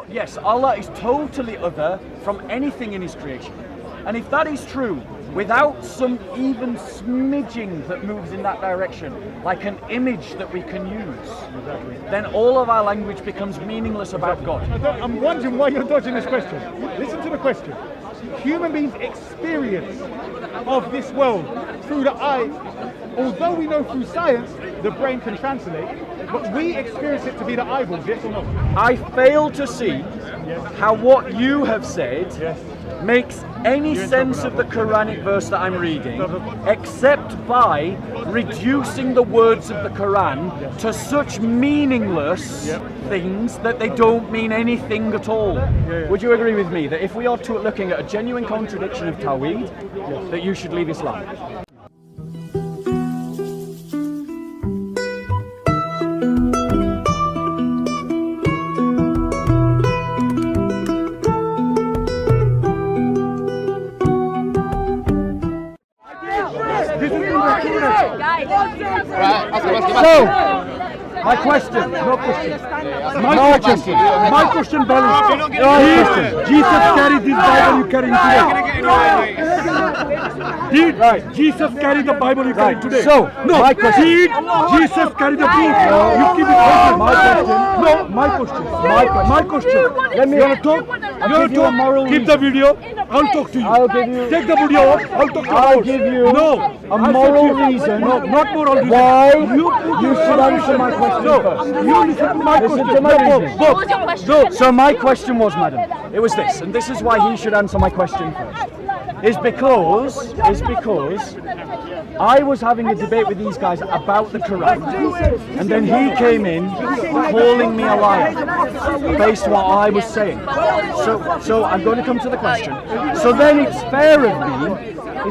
Yes, Allah is totally other from anything in His creation. And if that is true, without some even smidging that moves in that direction, like an image that we can use, then all of our language becomes meaningless about God. I'm wondering why you're dodging this question. Listen to the question. Human beings' experience of this world through the eye, although we know through science the brain can translate, but we experience it to be the eyeballs, yes or no? I fail to see how what you have said makes any sense of the Quranic verse that I'm reading, except by reducing the words of the Quran to such meaningless things that they don't mean anything at all. Would you agree with me that if we are looking at a genuine contradiction of Tawheed, that you should leave Islam? So, my question, Jesus carried this Bible you carrying today. Did Jesus carry the Bible you carrying today? So, no. My question. Did Jesus carry the book? You keep it my question. My question. Let me. You want to talk? I'll give you a moral Keep the video. I'll talk to you. I'll give you. Take the video off. I'll talk to you. I'll give you. No. A moral reason. No, not moral reason. Why you should answer my question first. You listen to my question. Listen to my reason. What was your question? No. So my question was, madam, it was this, and this is why he should answer my question first. Is because I was having a debate with these guys about the Quran, and then he came in calling me a liar based on what I was saying. So I'm going to come to the question. So then it's fair of me,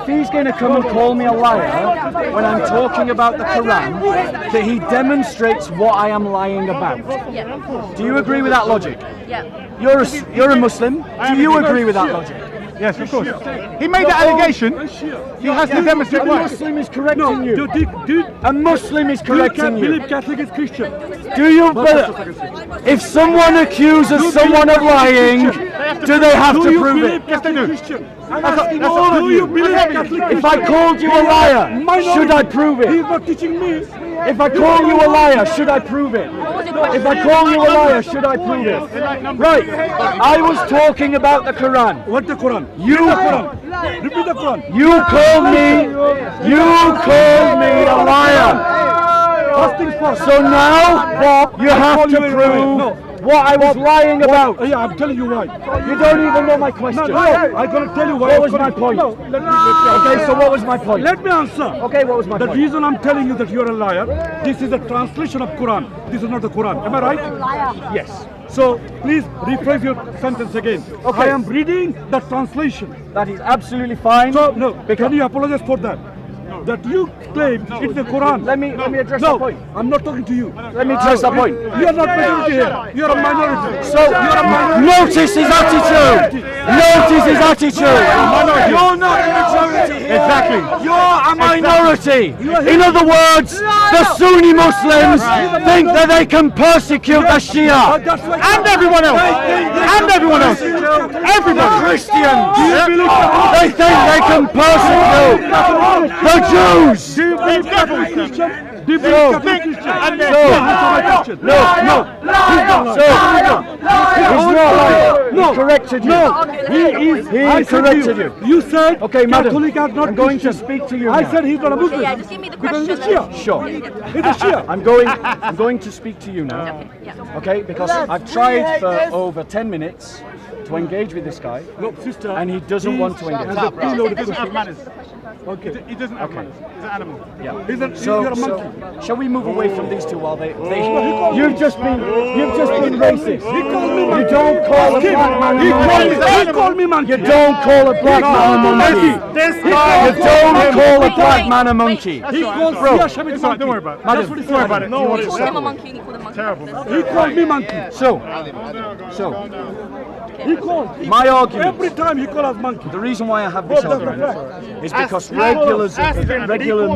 if he's going to come and call me a liar when I'm talking about the Quran, that he demonstrates what I am lying about. Do you agree with that logic? Yeah. You're a Muslim. Do you agree with that logic? Yes, of course. He made that allegation. He has to demonstrate A why. Muslim is correcting you. A Muslim is correcting you. Believe Catholic is Christian. Do you? If someone accuses someone of lying, do they have to prove it? Yes, they do. Do you believe Catholic? If I called you a liar, should I prove He's it? not teaching me. If I call you a liar, should I prove it? If I call you a liar, should I prove it? Right. I was talking about the Quran. What the Quran? You Quran. Repeat the Quran. You called me a liar. First things first. So now you have to prove what I was lying about. Yeah, I'm telling you why. You don't even know my question. No, I'm going to tell you why. What was my point? No, let me Okay, so what was my point? Let me answer. Okay, what was my The point? reason I'm telling you that you're a liar, this is a translation of Quran. This is not the Quran. Am I right? Yes. So please rephrase your sentence again. Okay. I am reading the translation. That is absolutely fine. So no, can you apologize for that? That you claim it's the Quran. Let me address that point. I'm not talking to you. Let me address that point. You are not majority here. You are a minority. So notice his attitude. Notice his attitude. You're not a majority here. Exactly. You're a minority. In other words, the Sunni Muslims think that they can persecute the Shia And everyone else. And everyone else. Everybody. Christians. They think they can persecute the Jews. Do you believe Catholic Christian? Do you believe Catholic Christian? No. He's not lying. He corrected you. He corrected you. You said Okay, madam, Catholic are not I'm going to Christian. speak to you I now. said he's not a Muslim. Yeah, just give me the Because he's a question. Shia. Sure. He's a Shia. I'm going to speak to you now. Yeah. Okay, because I've tried for over 10 minutes to engage with this guy, Look, sister. and he doesn't want to engage. He doesn't have manners. Okay. He doesn't have manners. He's an animal. Yeah. You're a So, monkey. shall we move away from these two while they you've just been racist. He called me monkey. You don't call a black man a monkey. He called me monkey. You don't call a black man a monkey. You don't call a black man a monkey. He called Bro. Shia Muslim. Don't worry about it. Madam, Don't worry about it. you want to Call him a settle? monkey and he called him a monkey. terrible. He called me monkey. So, He called. my argument. Every time he called us monkey. The reason why I have this argument is because regular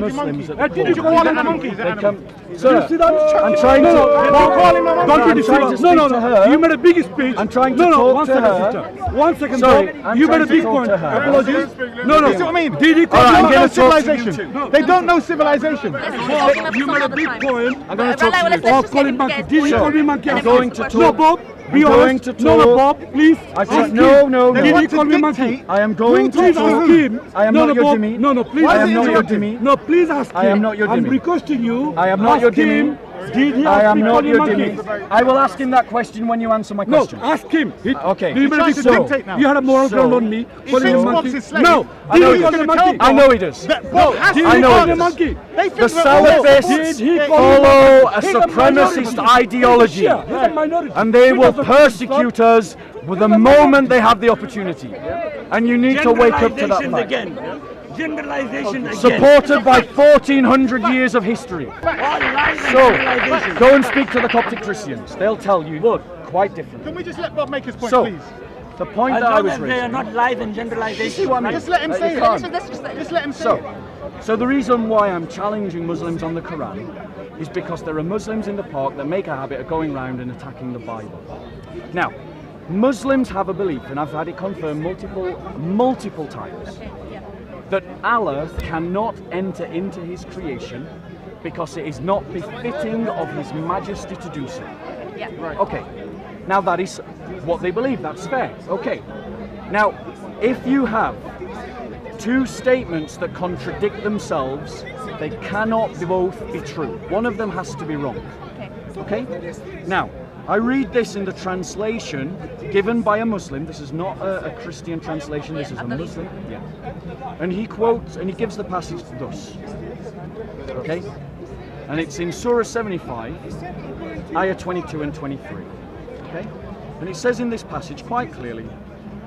Muslims, Did you call him a monkey? they come. Sir, See that? I'm trying to. Don't you I'm trying to deceive us. speak to her. You made a big speech. I'm trying to no, talk one to second, her. sister. 1 second, Sorry, bro. I'm You made trying a to big talk point. to her. Apologies. No, You see what I mean? Did he call All right, They I'm don't know gonna talk to you civilization. too. They don't know civilization. You made a big point. I'm going to talk to you. Of calling monkey. Did he call me monkey? I'm going to talk. No, Bob. Be I'm going honest. to No, talk. Bob. Please. No. Did he call me monkey? I am going to Please ask talk. him. I am no, not your Bob. Jimmy. No, please. I am ask not him. your Jimmy. No, please ask him. I am not your I'm Jimmy. requesting you. I am not your ask him, Jimmy. Did he I ask am me not call you your monkey? Jimmy. I will ask him that question when you answer my No, question. ask him. Okay. Do you trying to so, dictate now. you had a moral So, ground on me. he calling thinks me Bob's monkey. his slave. No, I know did he he call does. me monkey? I know he does. Bob has Did to I he know call it me is. monkey? They The think we're all Salafists Did he call me follow monkey? a He's a supremacist minority. ideology, He's a minority. and they He will doesn't persecute us the moment they have the opportunity. And you need to wake up to that Generalizations fact. again. Generalization again. Supported by 1400 years of history. All lies and So, generalizations. go and speak to the Coptic Christians. They'll tell you quite different. Can we just let Bob make his point, So, please? the point As that I long was as they are raising. not lies and See generalizations. what I mean? Just let him You say it. can't. Just let him say it. So the reason why I'm challenging Muslims on the Quran is because there are Muslims in the park that make a habit of going around and attacking the Bible. Now, Muslims have a belief, and I've had it confirmed multiple times, that Allah cannot enter into his creation because it is not befitting of his majesty to do so. Okay, now that is what they believe, that's fair. Okay, now if you have two statements that contradict themselves, they cannot both be true. One of them has to be wrong. Okay? Now, I read this in the translation given by a Muslim. This is not a Christian translation, this is a Muslim. Yeah. And he quotes, and he gives the passage thus. Okay? And it's in Surah 75, Ayah 22 and 23. Okay? And it says in this passage quite clearly,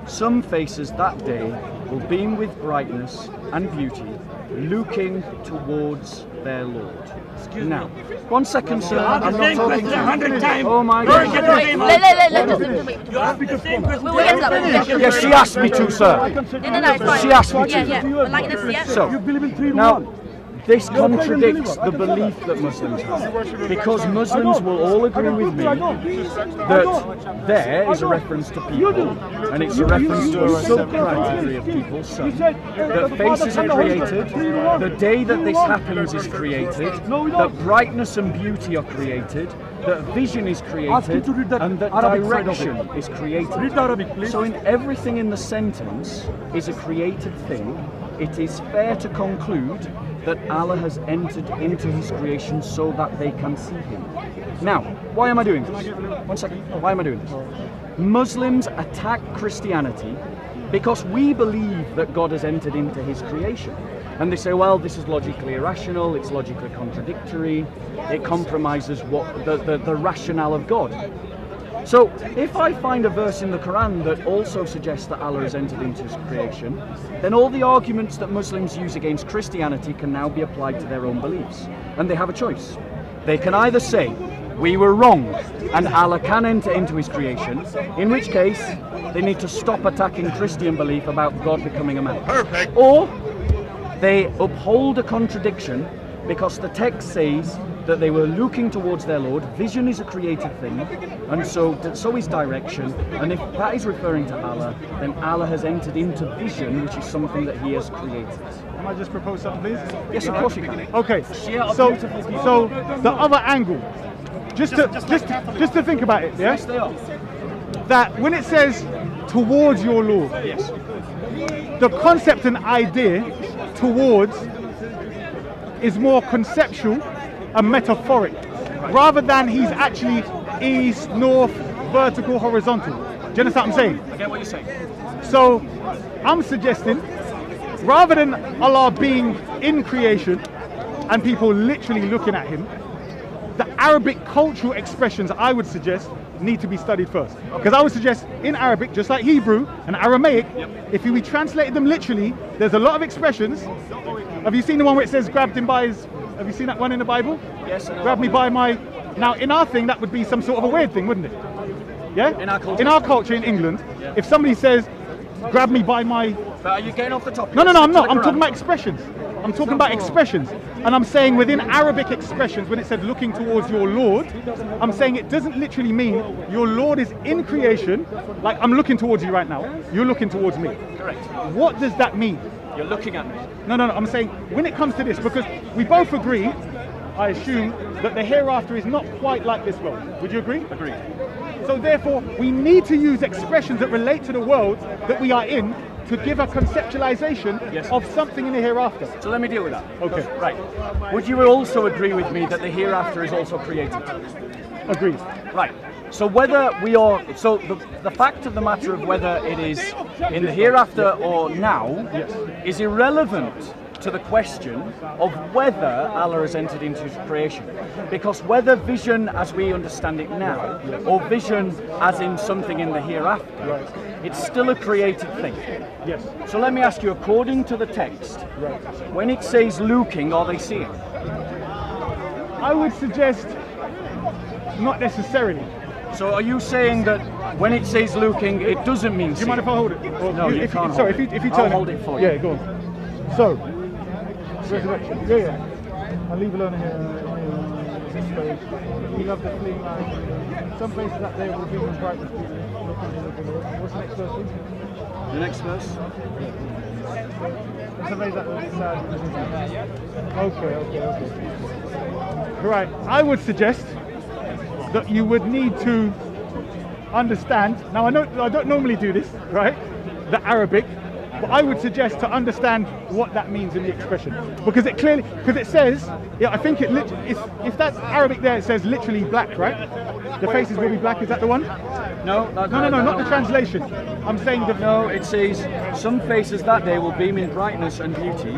some faces that day will beam with brightness and beauty, looking towards their Lord. Now, 1 second, sir. You ask I'm the not same talking question to you. 100 times. Oh my Don't God. get the same Let answer. us wait. You ask the same question. We'll get to that. Yes, she asked me to, sir. No, it's fine. She asked me to. Yeah. Like this, yeah. So, You believe in 3 in now, 1. this contradicts the belief that Muslims have. Because Muslims will all agree with me that there is a reference to people, and it's a reference to a subcategory of people, some, that faces are created, the day that this happens is created, that brightness and beauty are created, that vision is created, and that direction is created. Read the Arabic, please. So in everything in the sentence is a created thing. It is fair to conclude that Allah has entered into his creation so that they can see him. Now, why am I doing this? 1 second. Why am I doing this? Muslims attack Christianity because we believe that God has entered into his creation. And they say, well, this is logically irrational, it's logically contradictory, it compromises what the rationale of God. So, if I find a verse in the Quran that also suggests that Allah has entered into his creation, then all the arguments that Muslims use against Christianity can now be applied to their own beliefs. And they have a choice. They can either say, we were wrong, and Allah can enter into his creation, in which case, they need to stop attacking Christian belief about God becoming a man. Perfect. Or, they uphold a contradiction because the text says that they were looking towards their Lord. Vision is a created thing, and so is direction. And if that is referring to Allah, then Allah has entered into vision, which is something that he has created. Can I just propose something, please? Yes, of course you can. Okay. So the other angle, just to think about it, yeah? Yes, they are. That when it says towards your Lord, Yes. the concept and idea towards is more conceptual and metaphoric, rather than he's actually east, north, vertical, horizontal. Do you understand what I'm saying? I get what you're saying. So I'm suggesting, rather than Allah being in creation and people literally looking at him, the Arabic cultural expressions, I would suggest, need to be studied first. Because I would suggest in Arabic, just like Hebrew and Aramaic, if we translated them literally, there's a lot of expressions. Have you seen the one where it says grabbed him by his, have you seen that one in the Bible? Yes, I know. Grab me by my Now, in our thing, that would be some sort of a weird thing, wouldn't it? Yeah? In our culture? In our culture in England, if somebody says, grab me by my... But are you getting off the topic? No, I'm not. I'm Quran. talking about expressions. I'm talking about expressions. And I'm saying within Arabic expressions, when it said looking towards your Lord, I'm saying it doesn't literally mean your Lord is in creation, like I'm looking towards you right now, you're looking towards me. Correct. What does that mean? You're looking at me. No, I'm saying when it comes to this, because we both agree, I assume, that the hereafter is not quite like this world. Would you agree? Agreed. So therefore, we need to use expressions that relate to the world that we are in to give a conceptualization of something in the hereafter. So let me deal with that. Okay. Right. Would you also agree with me that the hereafter is also created? Agreed. Right. So whether we are, so the fact of the matter of whether it is in the hereafter or now is irrelevant to the question of whether Allah has entered into his creation. Because whether vision as we understand it now, or vision as in something in the hereafter, it's still a created thing. Yes. So let me ask you, according to the text, when it says looking, are they seeing? I would suggest not necessarily. So are you saying that when it says looking, it doesn't mean Do you mind if I hold it? Or No, you can't Sorry, hold it. if you I'll turn hold it for you. Yeah, go on. So, resurrection. Yeah. I'll leave alone here. We love the fleeing line. Some places up there will be in brightness. What's the next verse, please? The next verse? Some places that will be sad. Okay. Right. I would suggest that you would need to understand. Now, I don't normally do this, right? The Arabic. But I would suggest to understand what that means in the expression, because it clearly, because it says, I think it if that's Arabic there, it says literally black, right? The faces will be black. Is that the one? No, No, not the translation. I'm saying No, it says some faces that day will beam in brightness and beauty,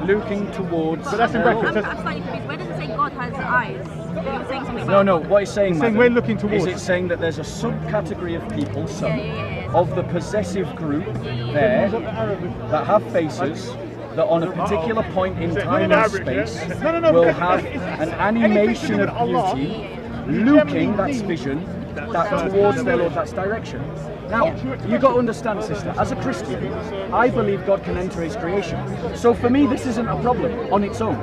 looking towards. But that's in brackets. I'm slightly confused. Where does it say God has eyes? You're saying something No, about what it's saying, It's saying madam, we're looking towards. is it saying that there's a subcategory of people, some, Yeah. of the possessive group there that have faces that on a particular point in time and space No, will because have an animation of beauty, looking, that's vision, that towards their Lord, that's direction. Now, you've got to understand, sister, as a Christian, I believe God can enter his creation. So for me, this isn't a problem on its own,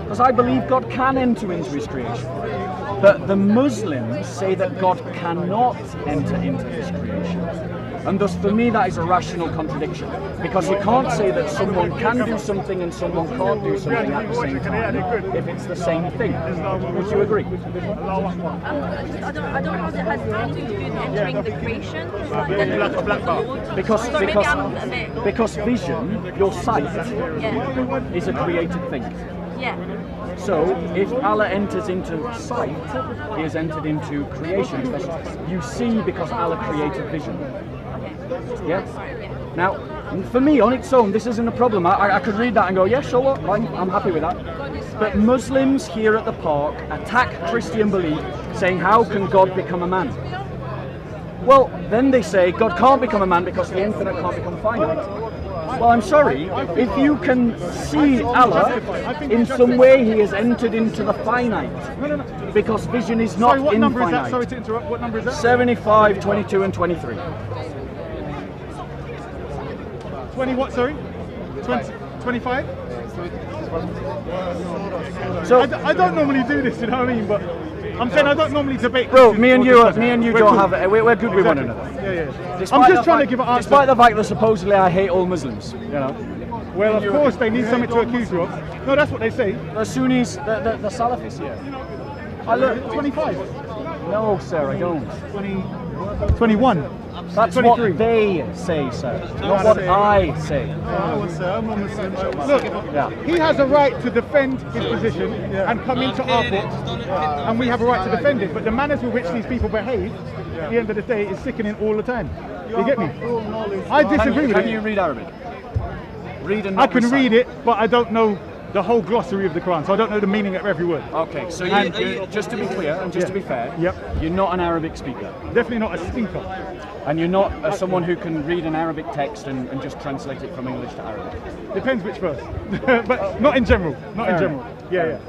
because I believe God can enter into his creation. But the Muslims say that God cannot enter into his creation. And thus, for me, that is a rational contradiction. Because you can't say that someone can do something and someone can't do something at the same time if it's the same thing. Would you agree? I don't know how that has anything to do with entering the creation. Because vision, your sight, is a created thing. Yeah. So, if Allah enters into sight, he has entered into creation. Because you see because Allah created vision. Yeah? Now, for me, on its own, this isn't a problem. I could read that and go, yeah, sure, I'm happy with that. But Muslims here at the park attack Christian belief, saying, how can God become a man? Well, then they say, God can't become a man because the infinite can't become finite. Well, I'm sorry, if you can see Allah, in some way he has entered into the finite, because vision is not Sorry, what number is that? infinite. Sorry to interrupt. What number is that? 75, 22 and 23. 20 what, sorry? 25? So, I don't normally do this, you know what I mean? But I'm saying I don't normally debate. bro, Christians me and or you discuss. don't cool. have it. We're good with one Exactly. another. Yeah. Despite I'm the just trying to fact- give an answer. Despite the fact that supposedly I hate all Muslims, you know. Well, of course they need something to accuse you of. No, that's what they say. The Sunnis, the Salafis here. I look, 25. no, sir, I don't. 21. That's 23. what they say, sir, not what I say. Look, Yeah. he has a right to defend his position and come into our book, and we have a right to defend it. But the manners with which these people behave, at the end of the day, is sickening all the time. You get me? I disagree with Can it. you read Arabic? Read and I not can recite. read it, but I don't know the whole glossary of the Quran, so I don't know the meaning of every word. Okay, so you, just to be clear and just to be fair, you're not an Arabic speaker. Definitely not a speaker. And you're not someone who can read an Arabic text and just translate it from English to Arabic. Depends which verse, but not in general. Not in general. Yeah.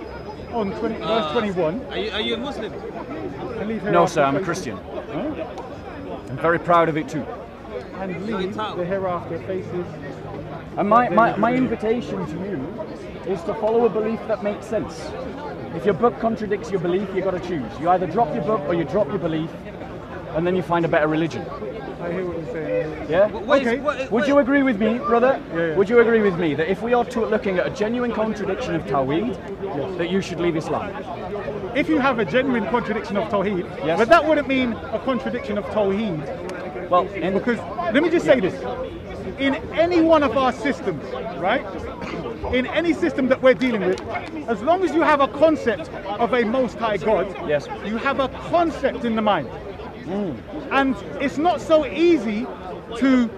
on verse 21. Are you a Muslim? And leave No, hereafter sir, I'm a faces- Christian. Huh? I'm very proud of it too. And leave the hereafter faces. And my invitation to you is to follow a belief that makes sense. If your book contradicts your belief, you've got to choose. You either drop your book or you drop your belief, and then you find a better religion. I hear what you're saying. Yeah? Okay. Would you agree with me, brother? Yeah. Would you agree with me that if we are looking at a genuine contradiction of Tawheed, that you should leave Islam? If you have a genuine contradiction of Tawheed, Yes. but that wouldn't mean a contradiction of Tawheed. Well, Because, let me just say this. In any one of our systems, right? In any system that we're dealing with, as long as you have a concept of a Most High God, Yes. you have a concept in the mind. And it's not so easy to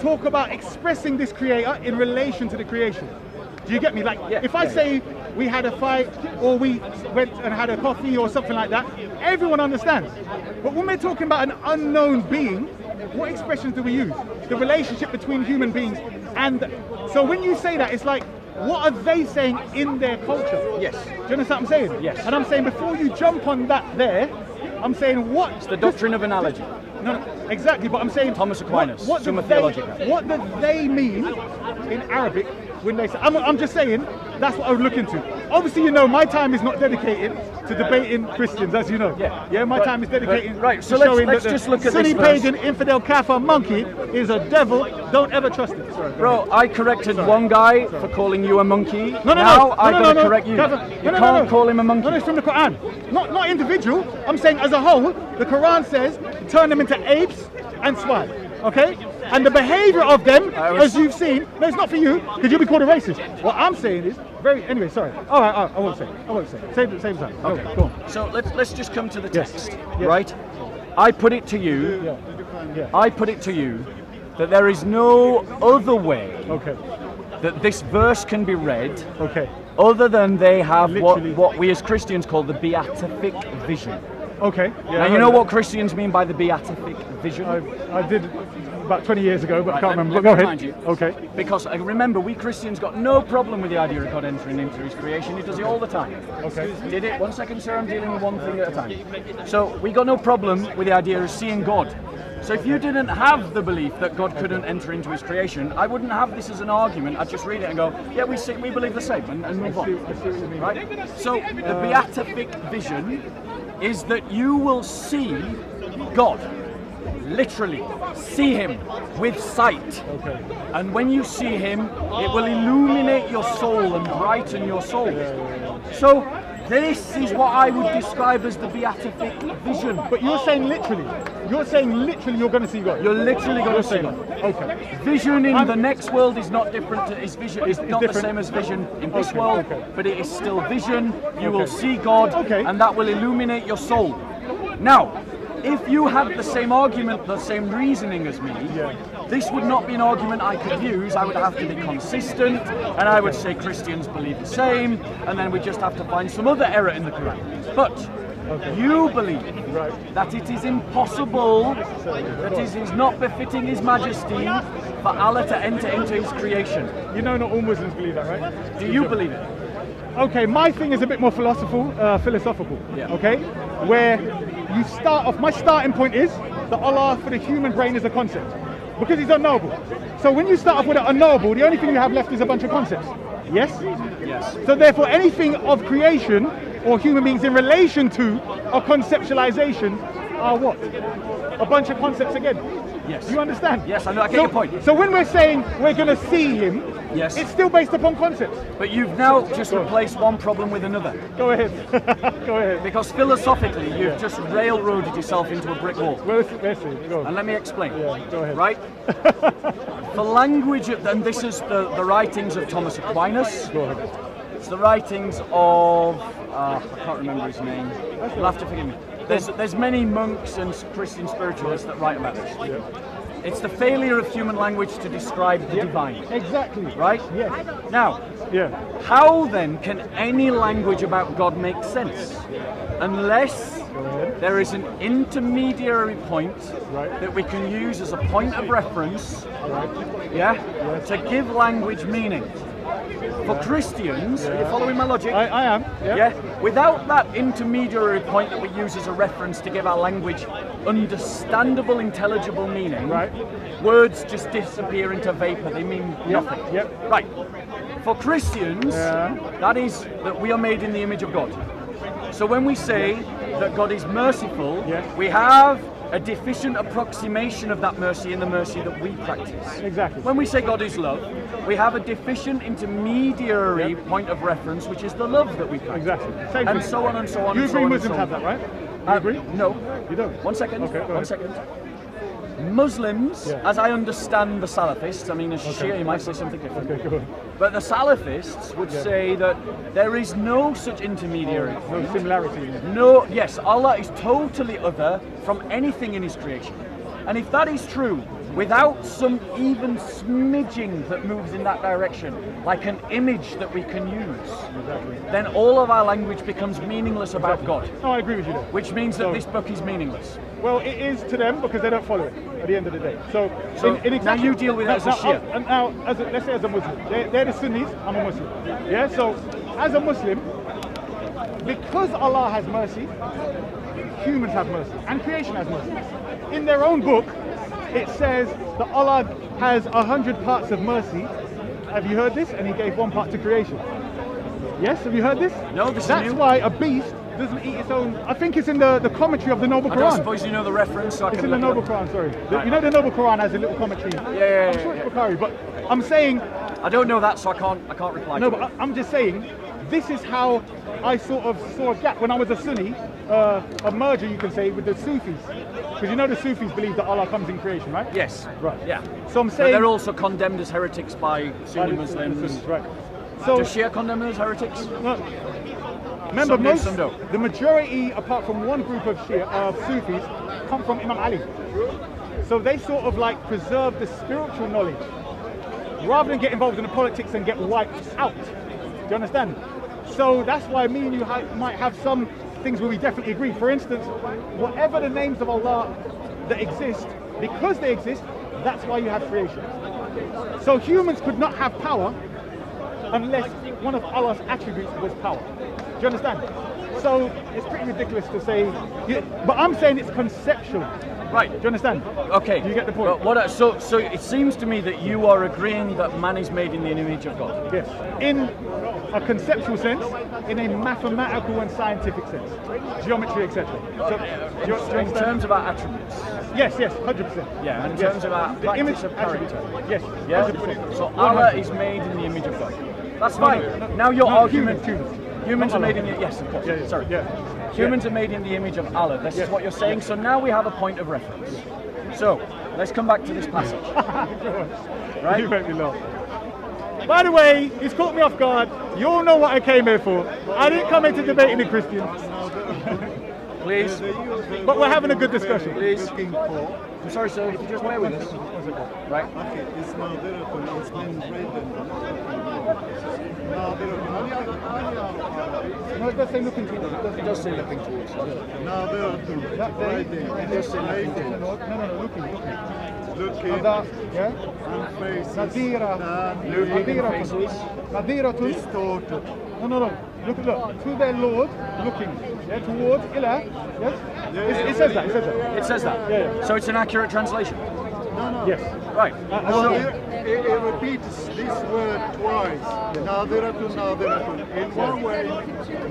talk about expressing this creator in relation to the creation. Do you get me? Like, if I say we had a fight or we went and had a coffee or something like that, everyone understands. But when we're talking about an unknown being, what expressions do we use? The relationship between human beings. And so when you say that, it's like, what are they saying in their culture? Yes. Do you understand what I'm saying? Yes. And I'm saying before you jump on that there, I'm saying what? it's the doctrine of analogy. No, exactly, but I'm saying Thomas Aquinas, what do Summa they, Theologica. what do they mean in Arabic when they say? I'm just saying that's what I would look into. Obviously, you know, my time is not dedicated to debating Christians, as you know. Yeah. My Right. time is dedicated Right, so to showing let's that the just look at Sunni this verse. pagan infidel kafir monkey is a devil. Don't ever trust it. Sorry, Bro, I corrected one guy for calling you a monkey. No, now I gotta correct you. Kafir- You can't call him a monkey. No, it's from the Qur'an. Not individual. I'm saying as a whole, the Quran says turn them into apes and swine. Okay? And the behavior of them, as you've seen, no, it's not for you, because you'll be called a racist. What I'm saying is, anyway, sorry. All right, I won't say. Same time. Okay, Go on. So let's just come to the Yes. text, Yes. right? I put it to you. Yeah. I put it to you that there is no other way Okay. that this verse can be read Okay. other than they have Literally. what we as Christians call the beatific vision. Okay. Yeah, Now I you heard know that. what Christians mean by the beatific vision? I did about 20 years ago, but I Right, can't let- remember. let Go me ahead. remind you. Okay. Because remember, we Christians got no problem with the idea of God entering into His creation. He does it all the time. Okay. Did it? 1 second, sir. I'm dealing with one thing at a time. So we got no problem with the idea of seeing God. So if you didn't have the belief that God couldn't enter into His creation, I wouldn't have this as an argument. I'd just read it and go, yeah, we believe the same, and move on. I see what you mean. Right? So the beatific vision is that you will see God. Literally see Him with sight. Okay. And when you see Him, it will illuminate your soul and brighten your soul. So this is what I would describe as the beatific vision. But you're saying literally. You're saying literally you're going to see God. You're literally going You're to see saying God. that. Okay. Vision in I'm- the next world is not different to His vision. It's not the different. same as vision in this Okay, world, okay. but it is still vision. You will Okay. see God, Okay. and that will illuminate your soul. Now, if you had the same argument, the same reasoning as me, this would not be an argument I could use. I would have to be consistent, and I would say Christians believe the same, and then we just have to find some other error in the Quran. But you believe that it is impossible, that it is not befitting His Majesty for Allah to enter into His creation. You know not all Muslims believe that, right? Do you believe it? Okay, my thing is a bit more philosophical. Yeah. Okay, where you start off. My starting point is that Allah for the human brain is a concept because He's unknowable. So when you start off with an unknowable, the only thing you have left is a bunch of concepts. Yes. Yes. So therefore, anything of creation or human beings in relation to a conceptualization are what? A bunch of concepts again. Yes. You understand? Yes, I know. I get your point. So when we're saying we're going to see Him, Yes. it's still based upon concepts. But you've now just replaced one problem with another. Go ahead. Go ahead. Because philosophically, you've just railroaded yourself into a brick wall. Well, let's see. Go on. And let me explain. Yeah, go ahead. Right? The language, and this is the writings of Thomas Aquinas. Go ahead. It's the writings of, I can't remember his name. You'll have to forgive me. There's many monks and Christian spiritualists that write about this. Yeah. It's the failure of human language to describe the divine. Exactly. Right? Yes. Now, Yeah. how then can any language about God make sense unless there is an intermediary point Right. that we can use as a point of reference, to give language meaning? For Christians, are you following my logic? I am. Yeah. Without that intermediary point that we use as a reference to give our language understandable, intelligible meaning, Right. words just disappear into vapor. They mean nothing. Yep. Right. For Christians, that is that we are made in the image of God. So when we say that God is merciful, we have a deficient approximation of that mercy in the mercy that we practice. Exactly. When we say God is love, we have a deficient intermediary point of reference, which is the love that we practice. Exactly. Same And thing. so on and so on. You and so agree on Muslims and so have on. that, right? You agree? No. You don't? One second. Okay, go One ahead. second. Muslims, as I understand the Salafists, I mean, as Shia, you might say something different. Okay, go on. But the Salafists would say that there is no such intermediary. No similarity. No, yes, Allah is totally other from anything in His creation. And if that is true, without some even smidging that moves in that direction, like an image that we can use, then all of our language becomes meaningless about God. No, I agree with you there. Which means that this book is meaningless. Well, it is to them because they don't follow it at the end of the day. So now you deal with it as a Shia. And now, let's say as a Muslim, they're the Sunnis, I'm a Muslim. Yeah, so as a Muslim, because Allah has mercy, humans have mercy, and creation has mercy. In their own book, it says that Allah has 100 parts of mercy. Have you heard this? And He gave one part to creation. Yes, have you heard this? No, this is That's new. why a beast doesn't eat its own. I think it's in the commentary of the Noble I don't Quran. suppose you know the reference, so I It's can in the look it Noble up. Quran, sorry. You know the Noble Quran has a little commentary. Yeah, I'm sure it's Bukhari, but I'm saying, I don't know that, so I can't reply. no, to but it. I'm just saying, this is how I sort of saw a gap when I was a Sunni, a merger, you can say, with the Sufis. Because you know the Sufis believe that Allah comes in creation, right? Yes. Right. Yeah. So I'm But saying they're also condemned as heretics by Sunni Muslims. Right. So, Does Shia condemn them as heretics? no, remember, Some do, most, some don't. the majority, apart from one group of Sufis, come from Imam Ali. So they sort of like preserve the spiritual knowledge rather than get involved in the politics and get wiped out. Do you understand? So that's why me and you might have some things where we definitely agree. For instance, whatever the names of Allah that exist, because they exist, that's why you have creation. So humans could not have power unless one of Allah's attributes was power. Do you understand? So it's pretty ridiculous to say, but I'm saying it's conceptual. Right. Do you understand? Okay. Do you get the point? But so it seems to me that you are agreeing that man is made in the image of God. Yes. In a conceptual sense, in a mathematical and scientific sense, geometry, etc. So, do you In understand? terms of our attributes. Yes, 100%. Yeah, and in Yes. terms of our The practice image of character. Yes. Yeah. 100%. So Allah is made in the image of God. That's fine. Now your No, argument. humans are Not made in Allah. the yes, of course. Yeah, yeah, Sorry. yeah. Humans are made in the image of Allah. This Yes. is what you're saying. So now we have a point of reference. So let's come back to this passage. Right? You make me laugh. By the way, he's caught me off guard. You all know what I came here for. I didn't come here to debate any Christians. Please. But we're having a good discussion. Please. Looking for. I'm sorry, sir. If you just bear with us. Right. Okay, it's now there. It's been written. Now No, it does say looking towards. It does say looking towards. Now there are two. That day, Writing. it does say looking. Writing. No, looking. Looking. Other, yeah? And faces. Nadira. faces. Nadiratun. Distorted. No. Look. To their Lord, looking. Yeah, towards Ilah. Yes? It says that. It says that. Yeah. So it's an accurate translation. Yes. Right. No, it repeats this word twice. Nadiratun. In one way,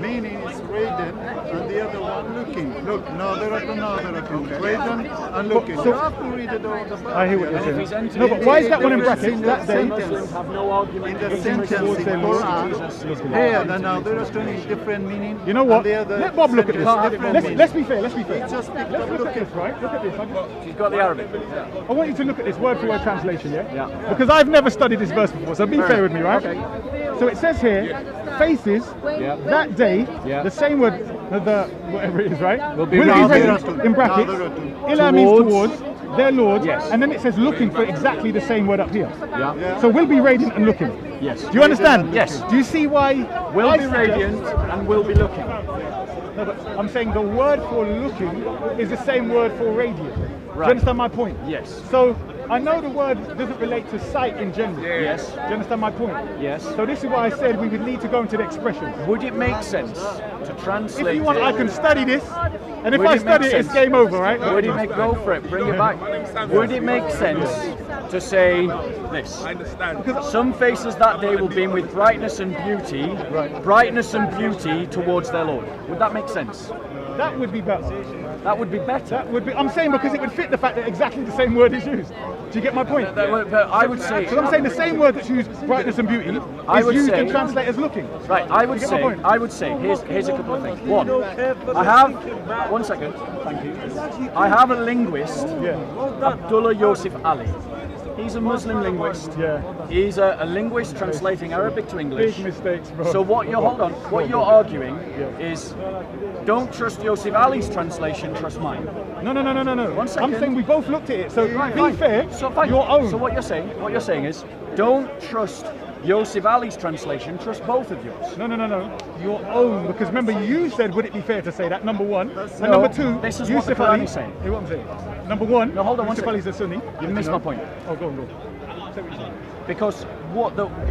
meaning is written, and the other one looking. Look, Nadiratun. Written and looking. So- You have to read it all the back. I hear what And if you're he's saying. entered No, but why is that one in There is brackets? in That the day. sentence. have no argument. In the against sentence in towards their Lord. Quran, here the Nadiratun is different meaning. You know what? and the other Let Bob look at this. sentence different meaning. Let's be fair. He just picked Let's up look at looking. this, right? Look at this. She's got the Arabic. I want you to look at this word for word translation, yeah? Yeah. Because I've never studied this verse before, so be fair with me, right? Okay. So it says here, faces, Yeah. that day, Yeah. the same word, the whatever it is, right? Will be written Nadiratun. in brackets. Nadiratun. Ilah means towards, their Lord, Yes. and then it says looking for exactly the same word up here. Yeah. So will be radiant and looking. Yes. Do you understand? Yes. Do you see why? Will I be suggest- radiant and will be looking. No, but I'm saying the word for looking is the same word for radiant. Do Right. you understand my point? Yes. So I know the word doesn't relate to sight in general. Yes. Do you understand my point? Yes. So this is why I said we would need to go into the expression. Would it make sense to translate If you want, it? I can study this, and if Would I it study make it, it's sense? game over, right? Would it make go for it? Bring it back. Would it make sense to say this? Some faces that day will beam with brightness and beauty, brightness and beauty towards their Lord. Would that make sense? That would be better. That would be better. That would be. I'm saying because it would fit the fact that exactly the same word is used. Do you get my point? But I would say. So I'm saying the same word that's used, brightness and beauty, I is would used say- and translated as looking. Right, I would You get my say. point? I would say. Here's a couple of things. One, I have. 1 second. Thank you. I have a linguist, Yeah. Abdullah Yosef Ali. He's a Muslim linguist. Yeah. He's a linguist translating Arabic to English. Big mistakes, bro. So what you're arguing is, don't trust Yosef Ali's translation, trust mine. No. 1 second. I'm saying we both looked at it. So Right, be fine. fair. So fine. Your own. So what you're saying is, don't trust Yosef Ali's translation, trust both of yours. No. Your own. Because remember, you said, would it be fair to say that? Number one. And No, number two, this is what Yusuf the Qur'an Ali. is saying. Hear what I'm saying? Number one, No, hold on 1 Yusuf second. Ali's a Sunni. You missed my point. Oh, go on. Because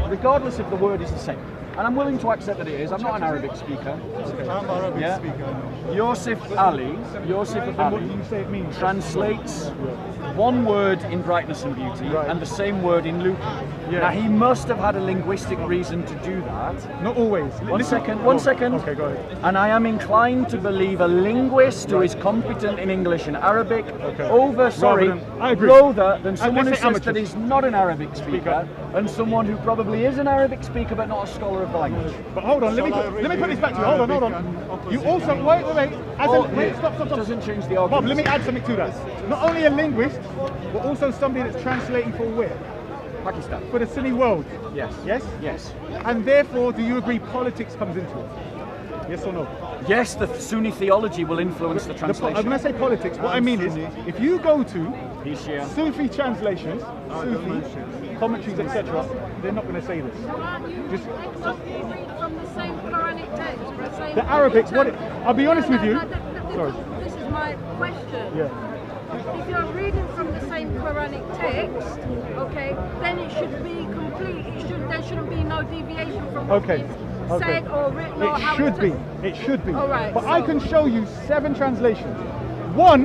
regardless if the word is the same, and I'm willing to accept that it is. I'm not an Arabic speaker. I'm Arabic Yeah. speaker. Yosef Ali What do you say it means? translates one word in brightness and beauty Right. and the same word in Luke. Yeah. Now he must have had a linguistic reason to do that. Not always. One second. Okay, go ahead. And I am inclined to believe a linguist who is competent in English and Arabic Okay. I agree. rather than someone who let's says say that amateurs. he's not an Arabic speaker and someone who probably is an Arabic speaker but not a scholar of the language. But hold on, let me put this back to you. Hold on. You also wait. Stop. It doesn't change the Bob, argument. let me add something to that. Not only a linguist, but also somebody that's translating for where? Pakistan. For the Sunni world. Yes. Yes? Yes. And therefore, do you agree politics comes into it? Yes or no? Yes, the Sunni theology will influence the translation. When I say politics, what I mean is, if you go to He's Shia. Sufi translations, Sufi commentaries, etc., they're not going to say this. Just From the same Quranic text. or the same- the Arabic. I'll be honest with you. Sorry. This is my question. Yeah. If you're reading from the same Quranic text, okay, then it should be complete. There shouldn't be no deviation from what Okay. is said or written or how It should be. it's- It should be. All right, But I so- can show you 7 translations. One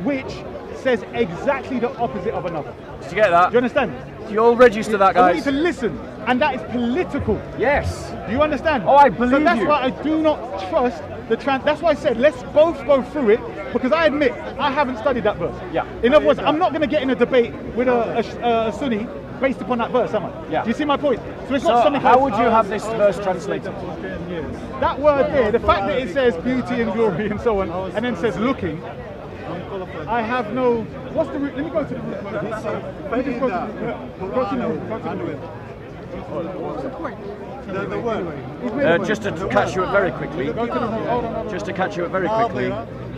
which says exactly the opposite of another. Did you get that? Do you understand? You'll register that, I want you guys. to listen, and that is political. Yes. Do you understand? Oh, I believe So that's you. why I do not trust the That's why I said let's both go through it, because I admit I haven't studied that verse. Yeah. In other words, I'm not going to get in a debate with a Sunni based upon that verse, am I? Yeah. Do you see my point? So it's So not something. how else. would you have this verse translated? That word there, the fact that it says beauty and glory and so on, and then says looking, I have no. What's the root? Let me go to the root. Let me just go to the root. Go to the root. Go to the root. What's the point? The word. Just to catch you up very quickly. Just to catch you up very quickly.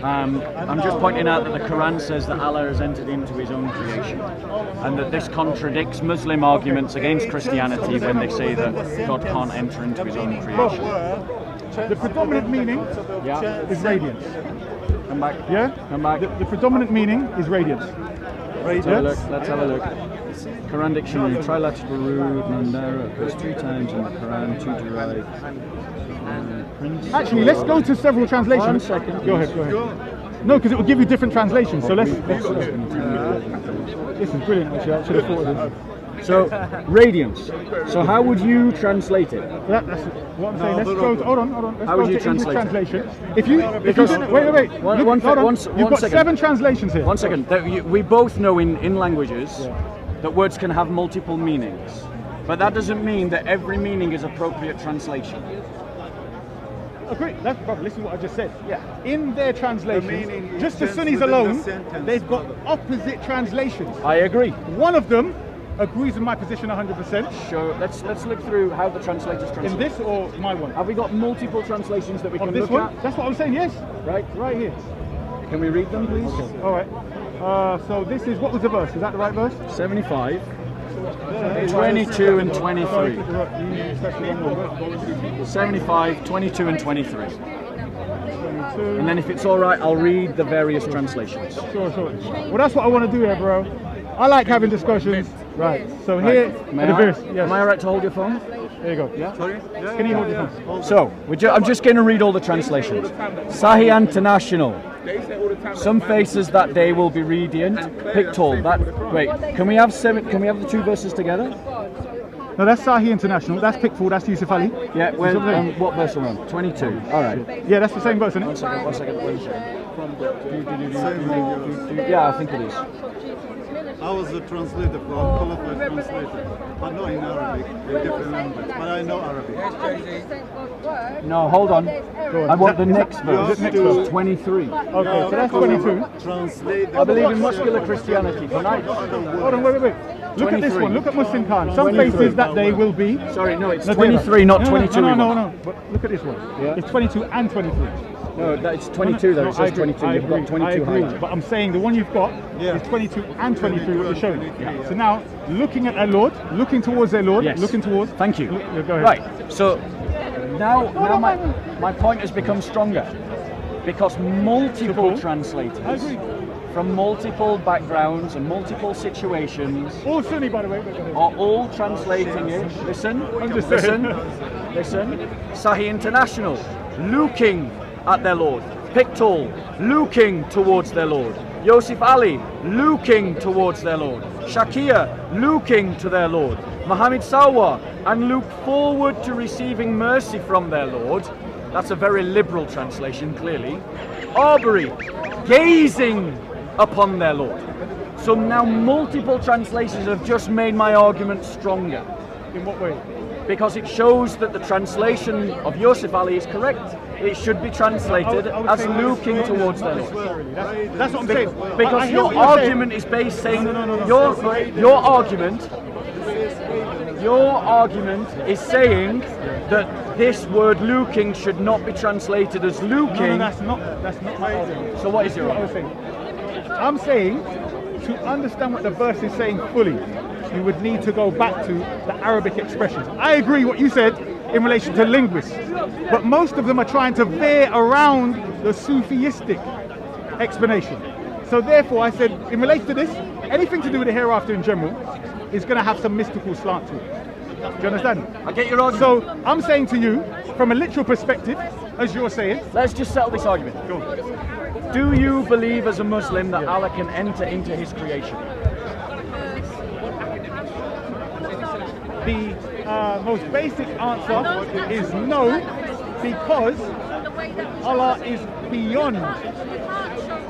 I'm just pointing out that the Quran says that Allah has entered into his own creation, and that this contradicts Muslim arguments against Christianity when they say that God can't enter into his own creation. The predominant meaning Yeah. is radiance. Come back. Yeah? Come back. The predominant meaning is radiance. Let's have a look. Let's have a look. Quran dictionary. Trilateral root mandara occurs 3 times in the Quran to derive. Actually, let's go to several translations. 1 second. Go ahead. No, because it will give you different translations. So let's. This is brilliant. Actually, I should have thought of this. So, radiance. So how would you translate it? That's what I'm saying. Let's go. Hold on. Let's How go would you to English translate it? translation. If you Because- didn't, wait. Look, One hold on. second. You've got 7 translations here. 1 second. We both know in languages that words can have multiple meanings. But that doesn't mean that every meaning is appropriate translation. Agree. Brother, listen to what I just said. Yeah. In their meaning translations, just the stands Sunnis within the alone, sentence. they've got opposite translations. I agree. One of them agrees with my position 100%. Sure. Let's look through how the translators In translate. this or my one? Have we got multiple translations that we can Of this look one? at? That's what I'm saying, yes. Right. Right here. Can we read them, please? All right. So this is, what was the verse? Is that the right verse? 75, 22 and 23. 75, 22 and 23. And then if it's all right, I'll read the various translations. Sure. Well, that's what I want to do here, bro. I like having discussions. Right. So here, May the I? verse. Yes. Am I alright to hold your phone? There you go. Yeah. Sorry? Yeah, Can you hold your phone? So, I'm just going to read all the translations. Sahih International. Some faces that day will be radiant. Pictorial. Wait. Can we have the two verses together? No, that's Sahih International. That's Pickford. That's Yusuf Ali. Yeah. What verse are we on? 22. All right. Yeah, that's the same verse, isn't it? One second. Same thing. Yeah, I think it is. I was a translator, qualified translator, but not in Arabic, in different language. But I know Arabic. No, hold on. I want the next verse. Next verse. 23. Okay, so that's 22. Translate. I believe in muscular Christianity. Can I? Hold on, wait. Look at this 23. one. Look at Muslim Khan. Some 23. faces that day will be. Sorry, no, it's No, 23, not 22. No. But look at this one. Yeah. It's 22 and 23. No, it's 22 though. No, It says 22. You've got 22 I agree. high. But I'm saying the one you've got is 22 and 23 what you're showing. So now, looking at our Lord, looking towards their Lord, Yes. looking towards. Thank you. Go ahead. Right. So now my point has become stronger because multiple translators I agree. from multiple backgrounds and multiple situations All Sunni, by the way. Go ahead. are all translating it. Listen. just saying. Listen. Sahih International, looking at their Lord. Pictorial, looking towards their Lord. Yusuf Ali, looking towards their Lord. Shakir, looking to their Lord. Muhammad Sawa, and look forward to receiving mercy from their Lord. That's a very liberal translation, clearly. Arbery, gazing upon their Lord. So now multiple translations have just made my argument stronger. In what way? Because it shows that the translation of Yusuf Ali is correct. It should be translated I would as say looking not towards their Lord. necessarily. That's what I'm saying. I Because hear your what you're saying. argument is based saying No. your argument is saying that this word looking should not be translated as looking. No, that's not my argument. So what is your What I was argument? saying. I'm saying to understand what the verse is saying fully, you would need to go back to the Arabic expressions. I agree what you said in relation to linguists, but most of them are trying to veer around the Sufistic explanation. So therefore I said, in relation to this, anything to do with the hereafter in general is going to have some mystical slant to it. Do you understand? I get your argument. So I'm saying to you, from a literal perspective, as you're saying, Let's just settle this argument. go. Do you believe as a Muslim that Allah can enter into his creation? The most basic answer is no, because Allah is beyond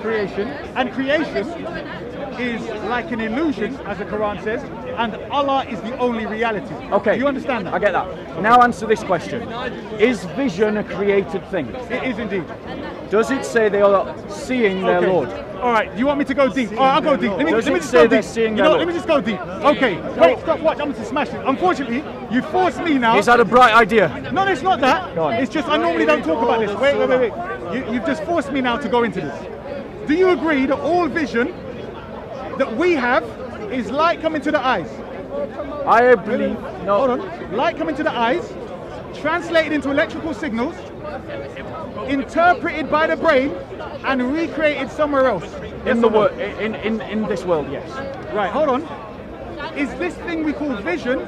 creation, and creation is like an illusion, as the Quran says, and Allah is the only reality. Okay. You understand that? I get that. Now answer this question. Is vision a created thing? It is indeed. Does it say they are seeing their Okay. Lord? All right, you want me to go deep? All right, I'll go deep. Let me Does it just say go they're deep. seeing You their know, Lord? let me just go deep. Okay, wait, stop, watch. I'm going to smash it. Unfortunately, you forced me now. Is that a bright idea? No, it's not that. Go on. It's just I normally don't talk about this. Wait. You've just forced me now to go into this. Do you agree that all vision that we have is light coming to the eyes? I believe. No. Hold on. Light coming to the eyes, translated into electrical signals, interpreted by the brain, and recreated somewhere else. In the world, in this world, yes. Right, hold on. Is this thing we call vision,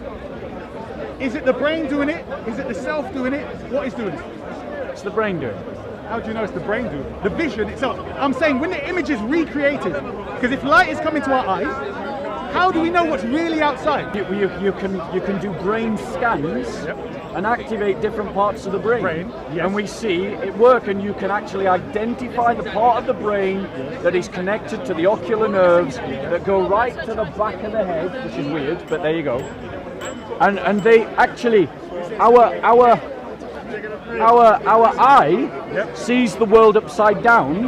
is it the brain doing it? Is it the self doing it? What is doing it? It's the brain doing. How do you know it's the brain doing it? The vision itself. I'm saying when the image is recreated, because if light is coming to our eyes, how do we know what's really outside? You can do brain scans and activate different parts of the brain. Yes. And we see it work, and you can actually identify the part of the brain that is connected to the ocular nerves that go right to the back of the head, which is weird, but there you go. And they actually, our eye sees the world upside down,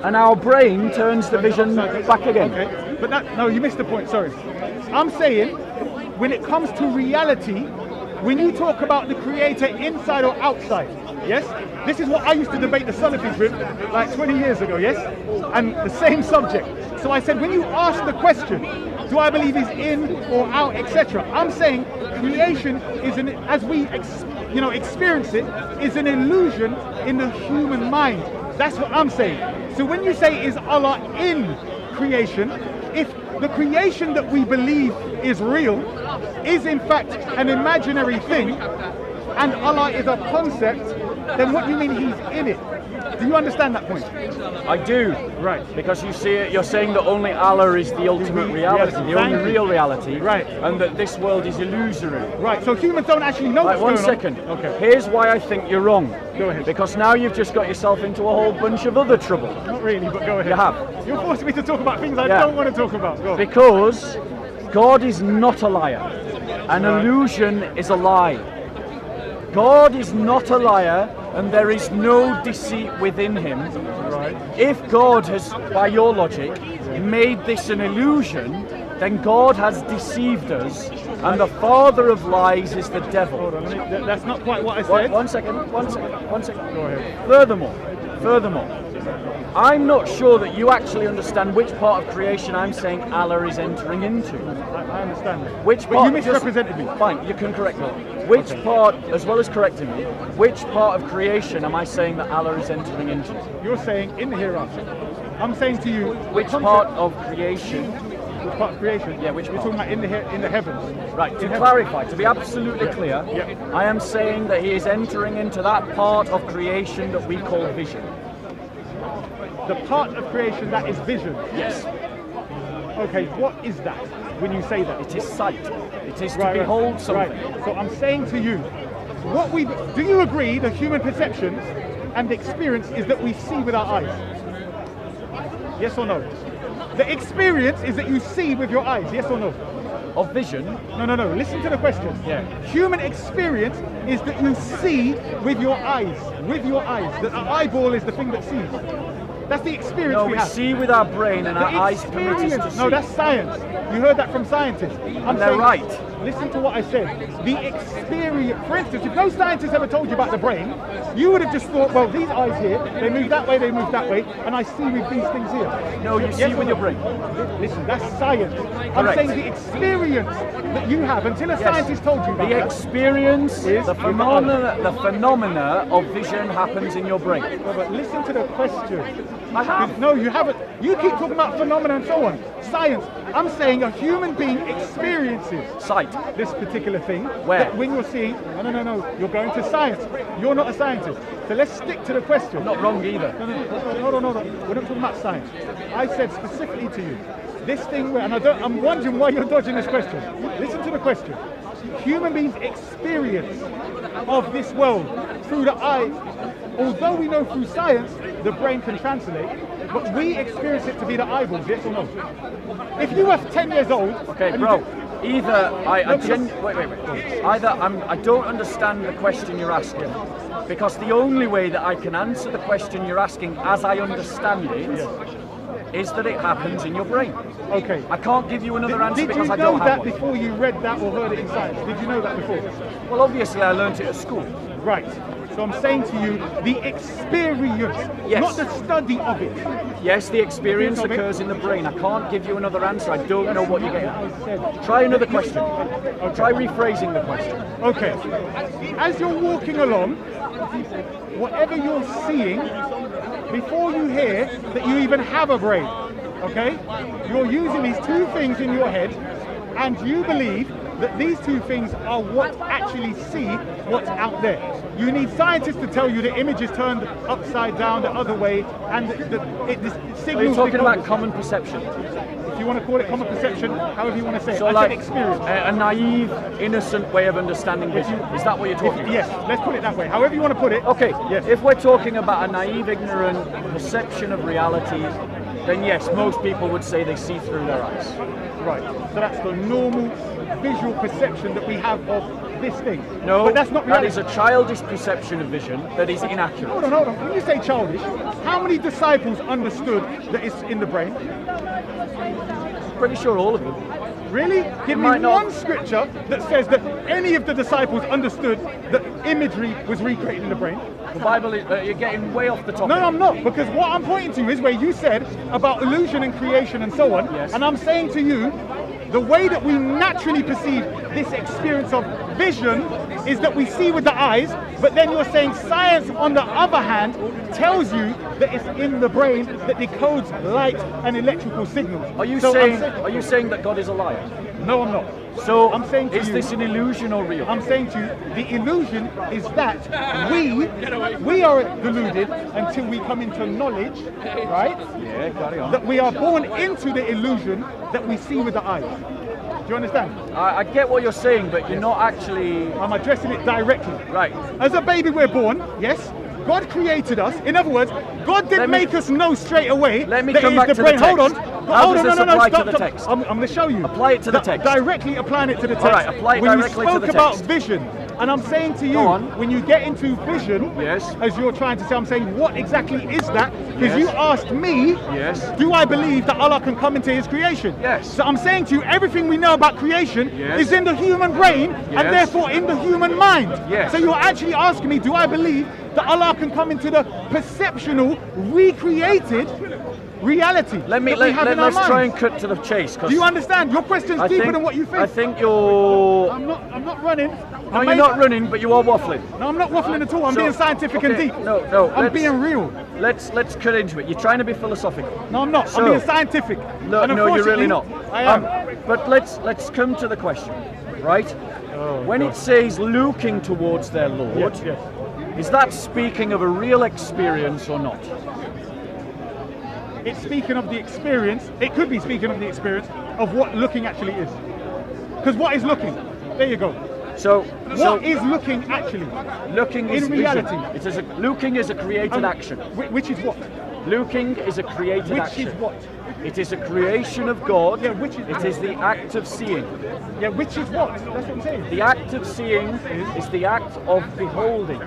and our brain turns the vision back again. Okay, but no, you missed the point, sorry. I'm saying, when it comes to reality, when you talk about the creator inside or outside, yes? This is what I used to debate the Salafis with like 20 years ago, yes? And the same subject. So I said, when you ask the question, do I believe he's in or out, etc., I'm saying creation is, as we experience it, is an illusion in the human mind. That's what I'm saying. So when you say, is Allah in creation, if the creation that we believe is real is in fact an imaginary thing, and Allah is a concept, then what do you mean He's in it? Do you understand that point? I do. Right. Because you see it, you're saying that only Allah is the ultimate reality, Yes, the only thank you. real reality, Right. and that this world is illusory. Right, so humans don't actually know Right, what's one going second. on. Okay. Here's why I think you're wrong. Go ahead. Because now you've just got yourself into a whole bunch of other trouble. Not really, but go ahead. You have. You're forcing me to talk about things I Yeah. don't want to talk about. Go on. Because God is not a liar. An illusion is a lie. God is not a liar, and there is no deceit within Him. Right. If God has, by your logic, made this an illusion, then God has deceived us, and the father of lies is the devil. Hold on, that's not quite what I One said. one second. Go ahead. Furthermore, I'm not sure that you actually understand which part of creation I'm saying Allah is entering into. I understand that. Which But part? you misrepresented me. Fine, you can correct me. Which part, as well as correcting me, which part of creation am I saying that Allah is entering into? You're saying in the hereafter. I'm saying to you, Which part of creation? Which part of creation? Yeah, which You're part? talking about in the heavens. Right, to In heaven. clarify, to be absolutely clear, Yeah. I am saying that He is entering into that part of creation that we call vision. The part of creation that is vision. Yes. Okay, what is that when you say that? It is sight. It is to Right, behold something. Right. So I'm saying to you, do you agree that human perception and experience is that we see with our eyes? Yes or no? The experience is that you see with your eyes, yes or no? Of vision, No. Listen to the question. Yeah. Human experience is that you see with your eyes. With your eyes. That an eyeball is the thing that sees. That's the experience no, we we have. see with our brain and The our eyes permit us to experience. see. No, that's science. You heard that from scientists. And they're right. Listen to what I said. The experience. For instance, if no scientist ever told you about the brain, you would have just thought, well, these eyes here, they move that way, they move that way, and I see with these things here. No, you Yes see or with no? your brain. Listen, that's science. I'm Correct. saying the experience that you have until a Yes. scientist told you about The that. experience, Is the with the phenomena of vision happens in your brain. No, but listen to the question. I have. No, you haven't. You keep talking about phenomena and so on. Science. I'm saying a human being experiences Sight. this particular thing. Where? That when you're seeing, no. You're going to science. You're not a scientist. So let's stick to the question. I'm not wrong either. No. We're not talking about science. I said specifically to you, this thing where, and I'm wondering why you're dodging this question. Listen to the question. Human beings' experience of this world through the eye, although we know through science the brain can translate, but we experience it to be the eyeballs, yes or no? If you were 10 years old... Okay, and bro. you- Either wait. Either I don't understand the question you're asking, because the only way that I can answer the question you're asking, as I understand it, is that it happens in your brain. Okay. I can't give you another answer Did because you I know don't that have one. before you read that or heard it in science? Did you know that before? Well, obviously I learnt it at school. Right. So I'm saying to you, the experience, Yes. not the study of it. Yes, the experience Of it. occurs in the brain. I can't give you another answer. I don't know what you're getting I at. said. Try another question. Try rephrasing the question. Okay. As you're walking along, whatever you're seeing, before you hear that you even have a brain, okay? You're using these two things in your head, and you believe that these two things are what actually see what's out there. You need scientists to tell you the image is turned upside down the other way, and the Are signals. you talking about decode. common perception? If you want to call it common perception, however you want to say it. So I like said experience. a naive, innocent way of understanding vision. Is that what you're talking about? Yes, let's put it that way. However you want to put it. Okay, Yes. if we're talking about a naive, ignorant perception of reality, then yes, most people would say they see through their eyes. Right. So that's the normal visual perception that we have of this thing. No, but that's not that reality. is a childish perception of vision that is inaccurate. Hold on. When you say childish, how many disciples understood that it's in the brain? Pretty sure all of them. Really? Give me might not. one scripture that says that any of the disciples understood that imagery was recreated in the brain. The Bible is, you're getting way off the topic. No, I'm not, because what I'm pointing to is where you said about illusion and creation and so on, Yes. and I'm saying to you, the way that we naturally perceive this experience of vision is that we see with the eyes, but then you're saying science, on the other hand, tells you that it's in the brain that decodes light and electrical signals. Are you So are you saying that God is a liar? No, I'm not. So I'm saying to is you, this an illusion or real? I'm saying to you, the illusion is that we are deluded until we come into knowledge, right? Yeah, carry on. That we are born into the illusion that we see with the eyes. Do you understand? I get what you're saying, but you're not actually I'm addressing it directly. right. As a baby, we're born, yes. God created us. In other words, God didn't make us know straight away. Let me that come it is back the to the brain. text. Hold on. How Hold does on. this No, apply to stop, the stop. text? I'm going to show you. Apply it to the text. Directly applying it to the text. All right, apply it when directly you to spoke the about text. vision, and I'm saying to you, Go on. when you get into vision, Yes. as you're trying to say, I'm saying, what exactly is that? Because Yes. you asked me, Yes. do I believe that Allah can come into His creation? Yes. So I'm saying to you, everything we know about creation Yes. is in the human brain, Yes. and therefore in the human mind. Yes. So you're actually asking me, do I believe that Allah can come into the perceptional, recreated reality Let me that we have in our let's minds? try and cut to the chase. 'Cause Do you understand? Your question's I deeper think, than what you think. I think you're. I'm not running. No, you're not running, but you are waffling. No, I'm not waffling at all. I'm So, being scientific and okay, deep. no, I'm let's- being real. Let's cut into it. You're trying to be philosophical. No, I'm not. So- I'm being scientific. No, And no, you're really not. I am. But let's come to the question, right? When it says looking towards their Lord, Yes, yes. is that speaking of a real experience or not? It's speaking of the experience. It could be speaking of the experience of what looking actually is. Because what is looking? There you go. So What is looking actually? looking is in vision. reality? It is looking is a created action. Which is what? Looking is a created Which action. is what? It is a creation of God. Yeah, which is- It is the act of seeing. Yeah, which is what? That's what I'm saying. The act of seeing is the act of beholding.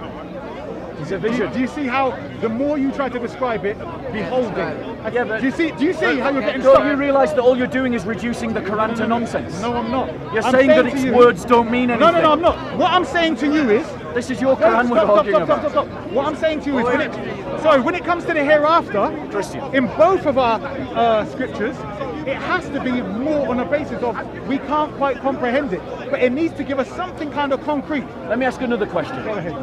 It's a vision. Do you see how the more you try to describe it, beholding? Yeah, but- do you see how you're getting Don't stuck? you realise that all you're doing is reducing the Quran to nonsense? No, I'm not. You're I'm saying that to its you- words don't mean anything. No, I'm not. What I'm saying to you is. This is your No, Quran we're arguing about. stop. What I'm saying to you is, when it comes to the hereafter, Christian. in both of our scriptures, it has to be more on a basis of we can't quite comprehend it, but it needs to give us something kind of concrete. Let me ask another question. Go ahead.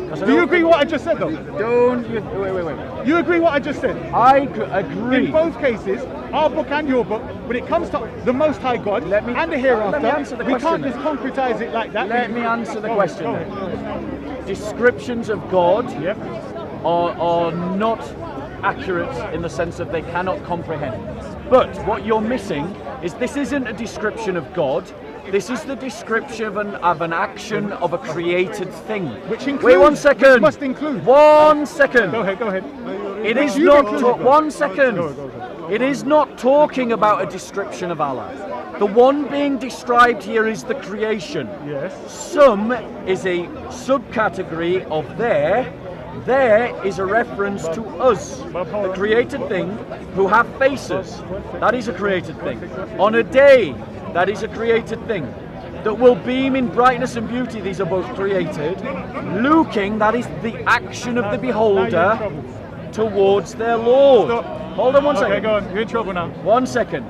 'Cause I Do you don't agree think- what I just said, though? Don't you? Wait. You agree what I just said? I agree. In both cases, our book and your book, when it comes to the Most High God Let me- and the hereafter, let me answer the we question can't just concretize it like that. Let me answer the question Go then. ahead. Descriptions of God Yep. are not accurate in the sense that they cannot comprehend. But what you're missing is this isn't a description of God. This is the description of an action of a created thing. Which includes. Wait 1 second. Which must include. 1 second. Go ahead. It Which is you not. include. 1 second. Go. It is not talking about a description of Allah. The one being described here is the creation. Yes. Some is a subcategory of there. There is a reference to us, the created thing, who have faces. That is a created thing. On a day, that is a created thing. That will beam in brightness and beauty, these are both created. Looking, that is the action of the beholder towards their Lord. Stop. Hold on 1 second. Okay, go on. You're in trouble now. 1 second.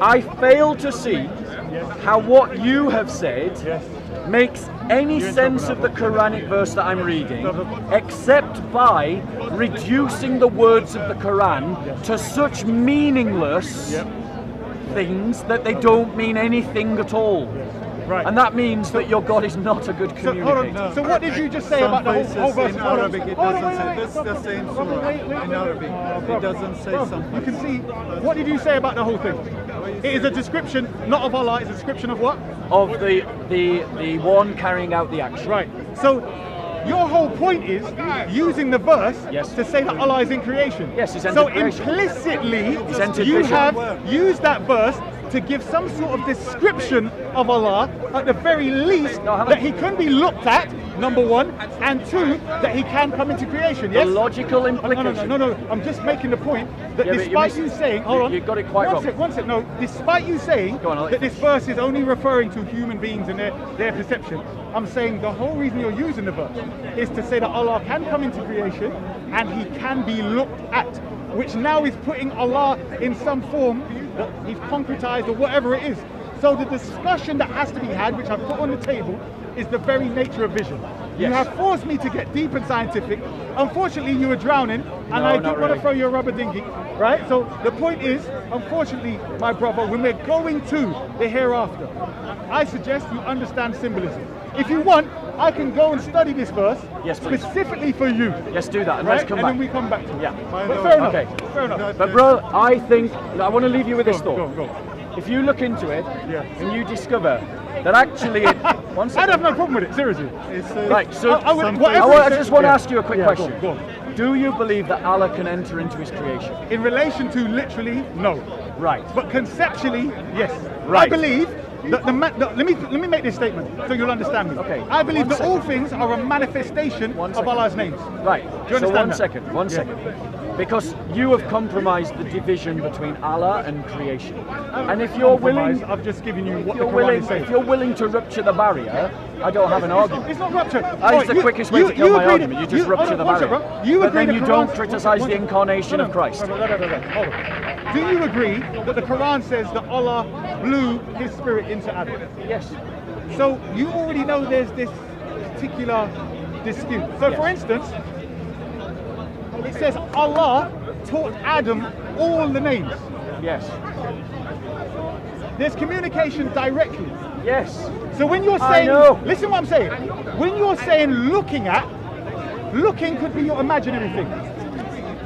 I fail to see how what you have said makes any sense of the Quranic verse that I'm reading, except by reducing the words of the Quran to such meaningless things that they don't mean anything at all. Right. And that means that your God is not a good So, hold communicator. on. So what did you just say Some about the places whole verse? in Hold on. Arabic it Hold on, doesn't wait, say. wait, This is stop. the same Stop, surah wait, in Arabic. bro. It doesn't say Bro, some you can places. see. What did you say about the whole thing? It is a description, not of Allah. It's a description of what? Of the one carrying out the action. Right. So your whole point is using the verse Yes. to say that Allah is in creation. Yes, He's So entered creation. implicitly, He's entered you vision. have used that verse to give some sort of description of Allah, at the very least, No, I haven't. that He can be looked at, number one, and two, that He can come into creation. Yes. The logical No, implication. no. I'm just making the point that Yeah, but despite you you saying, hold on, you got it quite wrong. One sec. No, despite you saying Go on, I'll let that you this verse is only referring to human beings and their perception, I'm saying the whole reason you're using the verse is to say that Allah can come into creation and He can be looked at, which now is putting Allah in some form that He's concretized or whatever it is. So the discussion that has to be had, which I've put on the table, is the very nature of vision. You Yes. have forced me to get deep and scientific. Unfortunately, you were drowning, and No, I not didn't want really. to throw you a rubber dinghy, right? So the point is, unfortunately, my brother, when we're going to the hereafter, I suggest you understand symbolism. If you want, I can go and study this verse Yes, please. specifically for you. Yes, do that, and Right? let's come and back. then we come back to it. Yeah. But fair enough. Okay. Fair enough. But bro, I think I want to leave you with this Go, thought. go. If you look into it Yeah. and you discover that actually, one I'd second. have no problem with it, seriously. Right, so I would- Some whatever I it says- just want to yeah. ask you a quick Yeah, question. Go on. Do you believe that Allah can enter into His creation? In relation to literally, no. Right. But conceptually, yes. I Right. believe that let me make this statement so you'll understand me. Okay. I believe One that all things are a manifestation One of second. Allah's names. Right. Do you so understand one that? second. One Yeah. second. Because you have compromised the division between Allah and creation. And if you're willing, I've just given you what if the you're Quran willing, is saying. if you're willing to rupture the barrier, I don't have an argument. It's not rupture. That is the quickest way to kill my argument. You just rupture the barrier. You But agree then the you Quran- don't criticize the One- incarnation no, of Christ. No. Hold on. Do you agree that the Quran says that Allah blew His spirit into Adam? Yes. So you already know there's this particular dispute. So for Yes. instance, it says Allah taught Adam all the names. Yes. There's communication directly. Yes. So when you're I saying, know. listen what I'm saying. When you're saying looking at, looking could be your imaginary thing.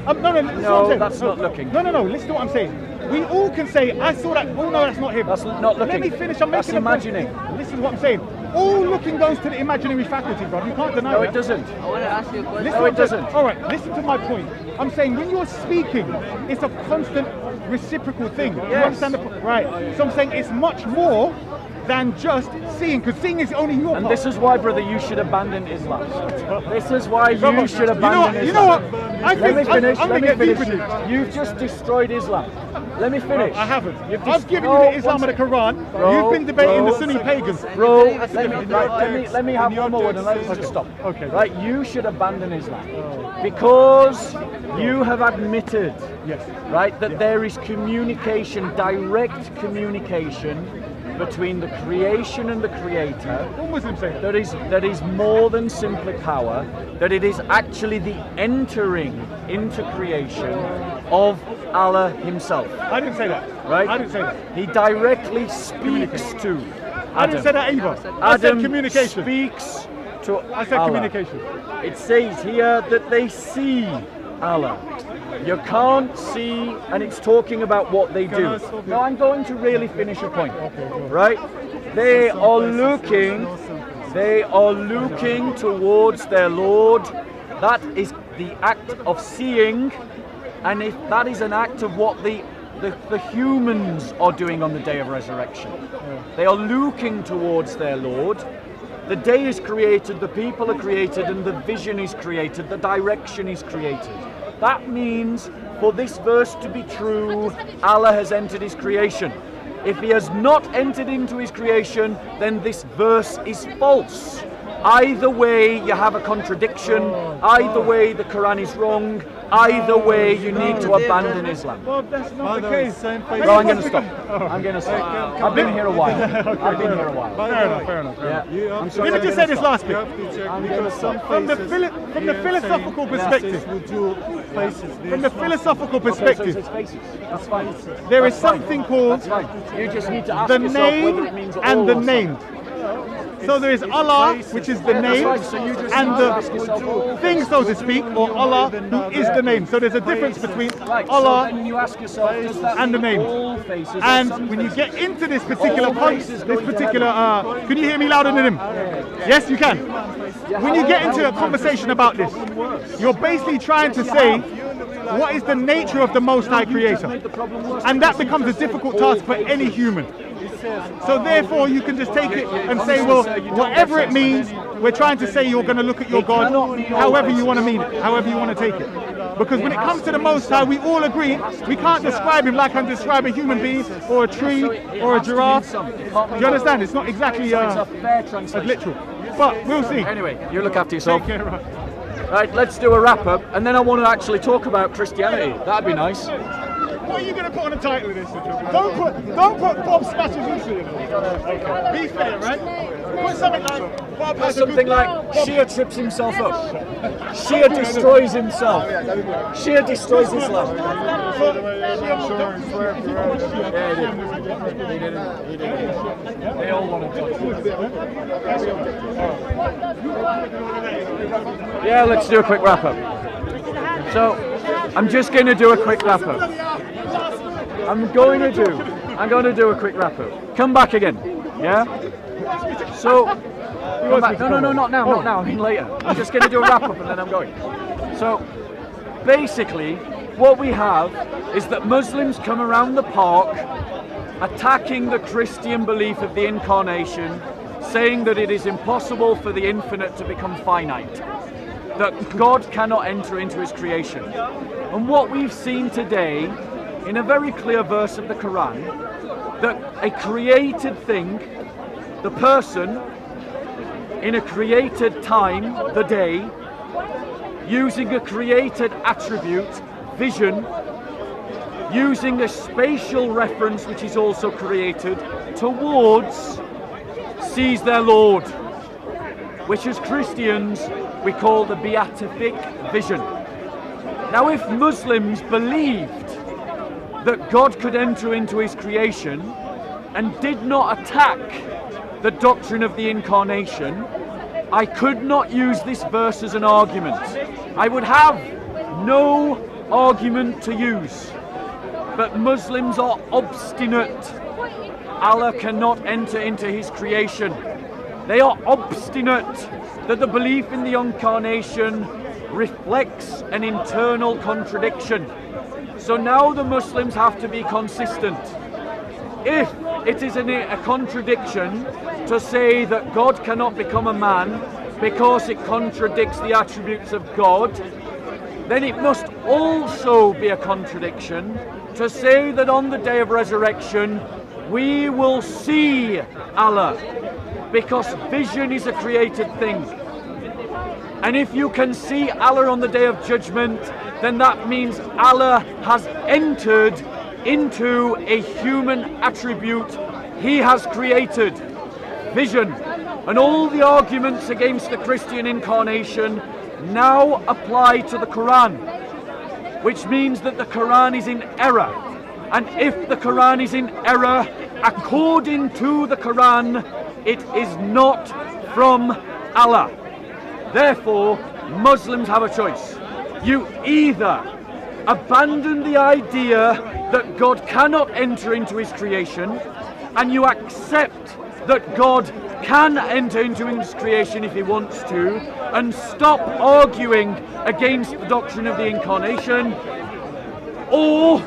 No, listen No, what I'm saying. that's not looking. No, listen to what I'm saying. We all can say, I saw that, oh no, that's not him. That's not looking. Let me finish, I'm That's making a point. imagining. Listen to what I'm saying. All looking goes to the imaginary faculty, bro. You can't deny No, that. it doesn't. Listen No, what it I'm saying. doesn't. All right, listen to my point. I'm saying when you're speaking, it's a constant reciprocal thing. You Yes. understand the point? Right. So I'm saying it's much more than just seeing, because seeing is only your And part. this is why, brother, you should abandon Islam. This is why you Brother, should abandon you know what? Islam. I Let me think finish. I'm Let gonna me get deep finish. with you. You've just destroyed Islam. Let me finish. I haven't. You've I've given you oh, the Islam one of the Quran. Bro, You've been debating bro, the Sunni pagans. Bro, let me have one more word and let's just stop. Okay. Right, you should abandon Islam because you have admitted, Yes. right, that there is communication, direct communication between the creation and the creator. What Muslims say? That is more than simply power, that it is actually the entering into creation of Allah Himself. I didn't say that. Right? I didn't say that. He directly speaks to I didn't say that either. I said Adam communication. speaks to I said Allah. communication. It says here that they see Allah. You can't see, and it's talking about what they do. Now I'm going to really finish a point, right? They are looking towards their Lord. That is the act of seeing, and if that is an act of what the humans are doing on the day of resurrection. They are looking towards their Lord. The day is created, the people are created, and the vision is created, the direction is created. That means for this verse to be true, Allah has entered His creation. If He has not entered into His creation, then this verse is false. Either way, you have a contradiction. Either way, the Quran is wrong. Either way, you need to abandon Islam. Well, that's not the Father, case. same Bro, I'm going to stop. I'm going to stop. I've been here a while. I've been here a while. Fair enough. Yeah. I'm sorry. Let me just say this last You bit. have to check I'm because gonna some stop. From the places philosophical perspective, will do faces. from the philosophical Okay, so perspective, it's faces. That's fine. there is That's fine. something called That's fine. You just need to ask the yourself whether name it means and all the or named. So there is Allah, which is the That's name, right. So you just and need to ask yourself all the thing, so to speak, or Allah, who is the name. So there's a difference between Right, so Allah then you ask yourself, does that and the mean name. all faces or And some when you faces? get into this particular All faces going to can you hear me louder than him? Yes, you can. When you get into a conversation about this, you're basically trying to say, what is the nature of the Most High Creator? And that becomes a difficult task for any human. So therefore, you can just take it and say, well, whatever it means, we're trying to say you're going to look at your God however you want to mean it, however you want to take it. Because when it comes to the Most High, we all agree, we can't describe Him like I describe a human being, or a tree, or a giraffe. Do you understand? It's not exactly It's a fair as translation. literal. But we'll see. Anyway, you look after yourself. Take care, right. Right, let's do a wrap up, and then I want to actually talk about Christianity. That'd be nice. are you going to put on the title of this? Don't put Bob smashes into it. Okay. Be fair, right? Put something like Bob has Something like Shia trips himself up. Shia destroys himself. Shia destroys Islam. He didn't. They all want to touch it. Yeah, let's do a quick wrap up. So, I'm just going to do a quick wrap up. I'm going to do a quick wrap up. Come back again. Yeah? So, come back. No, not now, not now. I mean later. I'm just going to do a wrap up and then I'm going. So, basically, what we have is that Muslims come around the park attacking the Christian belief of the incarnation, saying that it is impossible for the infinite to become finite, that God cannot enter into his creation. And what we've seen today, in a very clear verse of the Qur'an, that a created thing, the person, in a created time, the day, using a created attribute, vision, using a spatial reference which is also created, towards, sees their Lord, which as Christians we call the beatific vision. Now if Muslims believed that God could enter into his creation and did not attack the doctrine of the incarnation, I could not use this verse as an argument. I would have no argument to use. But Muslims are obstinate. Allah cannot enter into his creation. They are obstinate that the belief in the incarnation reflects an internal contradiction. So now the Muslims have to be consistent. If it is a contradiction to say that God cannot become a man because it contradicts the attributes of God, then it must also be a contradiction to say that on the day of resurrection we will see Allah, because vision is a created thing. And if you can see Allah on the day of judgment, then that means Allah has entered into a human attribute he has created, vision. And all the arguments against the Christian incarnation now apply to the Qur'an, which means that the Qur'an is in error. And if the Qur'an is in error, according to the Qur'an, it is not from Allah. Therefore, Muslims have a choice. You either abandon the idea that God cannot enter into his creation, and you accept that God can enter into his creation if he wants to, and stop arguing against the doctrine of the incarnation, or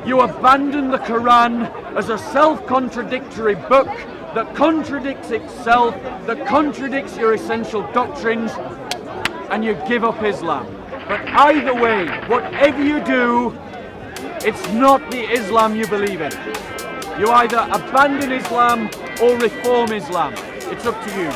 you abandon the Quran as a self-contradictory book that contradicts itself, that contradicts your essential doctrines, and you give up Islam. But either way, whatever you do, it's not the Islam you believe in. You either abandon Islam or reform Islam. It's up to you.